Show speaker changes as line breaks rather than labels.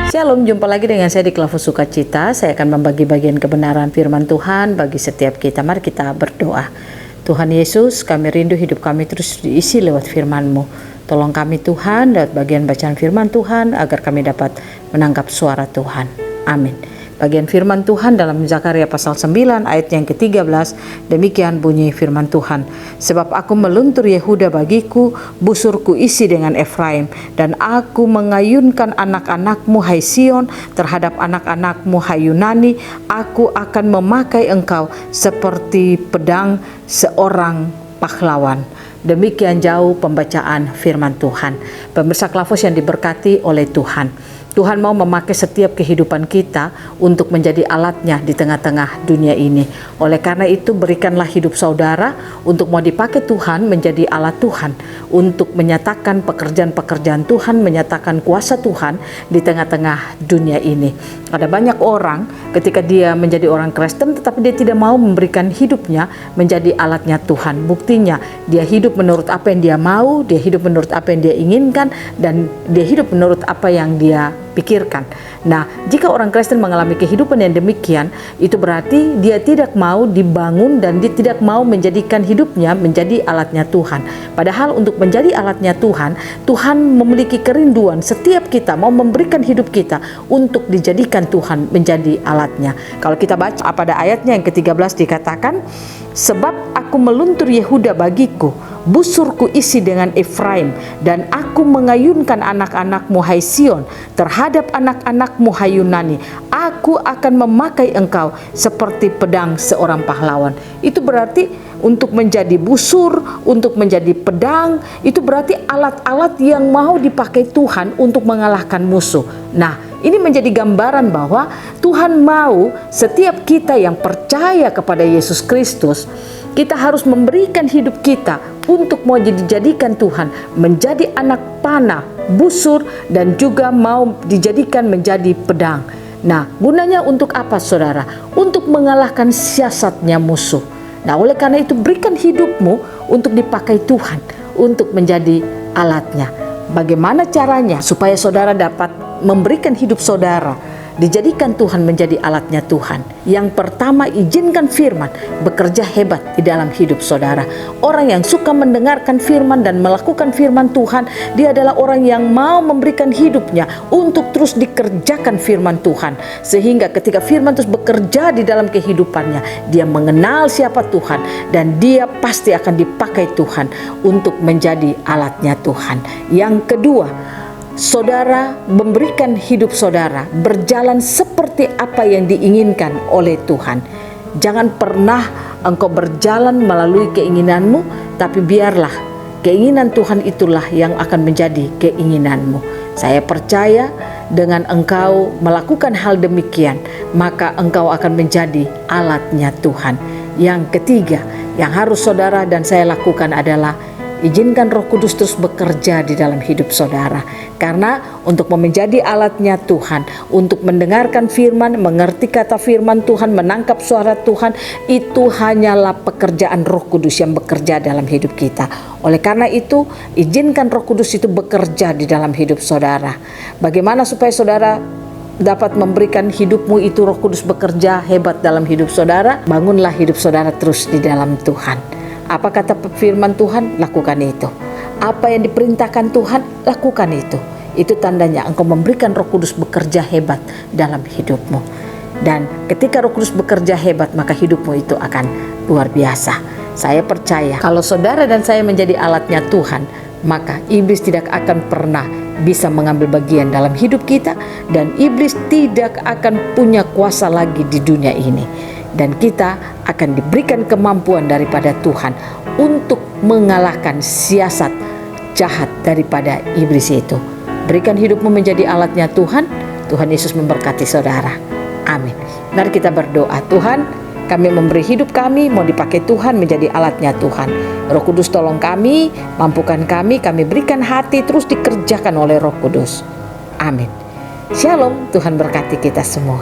Shalom, jumpa lagi dengan saya di Klavus Sukacita. Saya akan membagi bagian kebenaran firman Tuhan bagi setiap kita. Mari kita berdoa. Tuhan Yesus, kami rindu hidup kami terus diisi lewat firman-Mu. Tolong kami Tuhan lewat bagian bacaan firman Tuhan agar kami dapat menangkap suara Tuhan. Amin. Bagian firman Tuhan dalam Zakaria pasal 9 ayat yang ke-13, demikian bunyi firman Tuhan. Sebab aku meluntur Yehuda bagiku, busurku isi dengan Efraim, dan aku mengayunkan anak-anakmu hai Sion terhadap anak-anakmu hai Yunani. Aku akan memakai engkau seperti pedang seorang pahlawan. Demikian jauh pembacaan firman Tuhan. Pemirsa Klavus yang diberkati oleh Tuhan. Tuhan mau memakai setiap kehidupan kita untuk menjadi alatnya di tengah-tengah dunia ini. Oleh karena itu berikanlah hidup saudara untuk mau dipakai Tuhan menjadi alat Tuhan. Untuk menyatakan pekerjaan-pekerjaan Tuhan, menyatakan kuasa Tuhan di tengah-tengah dunia ini. Ada banyak orang ketika dia menjadi orang Kristen tetapi dia tidak mau memberikan hidupnya menjadi alatnya Tuhan. Buktinya dia hidup menurut apa yang dia mau, dia hidup menurut apa yang dia inginkan, dan dia hidup menurut apa yang dia pikirkan. Nah, jika orang Kristen mengalami kehidupan yang demikian, itu berarti dia tidak mau dibangun dan dia tidak mau menjadikan hidupnya menjadi alatnya Tuhan. Padahal untuk menjadi alatnya Tuhan, Tuhan memiliki kerinduan setiap kita mau memberikan hidup kita untuk dijadikan Tuhan menjadi alatnya. Kalau kita baca pada ayatnya yang ke-13 dikatakan, sebab aku meluntur Yehuda bagiku, busurku isi dengan Efraim, dan aku mengayunkan anak-anakmu hai Sion terhadap anak-anakmu hai Yunani. Aku akan memakai engkau seperti pedang seorang pahlawan. Itu berarti untuk menjadi busur, untuk menjadi pedang, itu berarti alat-alat yang mau dipakai Tuhan untuk mengalahkan musuh. Nah, ini menjadi gambaran bahwa Tuhan mau setiap kita yang percaya kepada Yesus Kristus, kita harus memberikan hidup kita untuk mau dijadikan Tuhan menjadi anak panah, busur, dan juga mau dijadikan menjadi pedang. Nah, gunanya untuk apa saudara? Untuk mengalahkan siasatnya musuh. Nah, oleh karena itu berikan hidupmu untuk dipakai Tuhan, untuk menjadi alatnya. Bagaimana caranya supaya saudara dapat memberikan hidup saudara dijadikan Tuhan menjadi alatnya Tuhan? Yang pertama, izinkan firman bekerja hebat di dalam hidup saudara. Orang yang suka mendengarkan firman dan melakukan firman Tuhan, dia adalah orang yang mau memberikan hidupnya untuk terus dikerjakan firman Tuhan. Sehingga ketika firman terus bekerja di dalam kehidupannya, dia mengenal siapa Tuhan dan dia pasti akan dipakai Tuhan untuk menjadi alatnya Tuhan. Yang kedua, saudara memberikan hidup saudara berjalan seperti apa yang diinginkan oleh Tuhan. Jangan pernah engkau berjalan melalui keinginanmu, tapi biarlah keinginan Tuhan itulah yang akan menjadi keinginanmu. Saya percaya dengan engkau melakukan hal demikian, maka engkau akan menjadi alatnya Tuhan. Yang ketiga yang harus saudara dan saya lakukan adalah izinkan Roh Kudus terus bekerja di dalam hidup saudara. Karena untuk menjadi alatnya Tuhan, untuk mendengarkan firman, mengerti kata firman Tuhan, menangkap suara Tuhan, itu hanyalah pekerjaan Roh Kudus yang bekerja dalam hidup kita. Oleh karena itu, izinkan Roh Kudus itu bekerja di dalam hidup saudara. Bagaimana supaya saudara dapat memberikan hidupmu itu Roh Kudus bekerja hebat dalam hidup saudara? Bangunlah hidup saudara terus di dalam Tuhan. Apa kata firman Tuhan? Lakukan itu. Apa yang diperintahkan Tuhan? Lakukan itu. Itu tandanya engkau memberikan Roh Kudus bekerja hebat dalam hidupmu. Dan ketika Roh Kudus bekerja hebat, maka hidupmu itu akan luar biasa. Saya percaya kalau saudara dan saya menjadi alatnya Tuhan, maka iblis tidak akan pernah bisa mengambil bagian dalam hidup kita, dan iblis tidak akan punya kuasa lagi di dunia ini. Dan kita akan diberikan kemampuan daripada Tuhan untuk mengalahkan siasat jahat daripada iblis itu. Berikan hidupmu menjadi alatnya Tuhan. Tuhan Yesus memberkati saudara. Amin. Mari kita berdoa. Tuhan, kami memberi hidup kami mau dipakai Tuhan menjadi alatnya Tuhan. Roh Kudus tolong kami, mampukan kami berikan hati terus dikerjakan oleh Roh Kudus. Amin. Shalom, Tuhan berkati kita semua.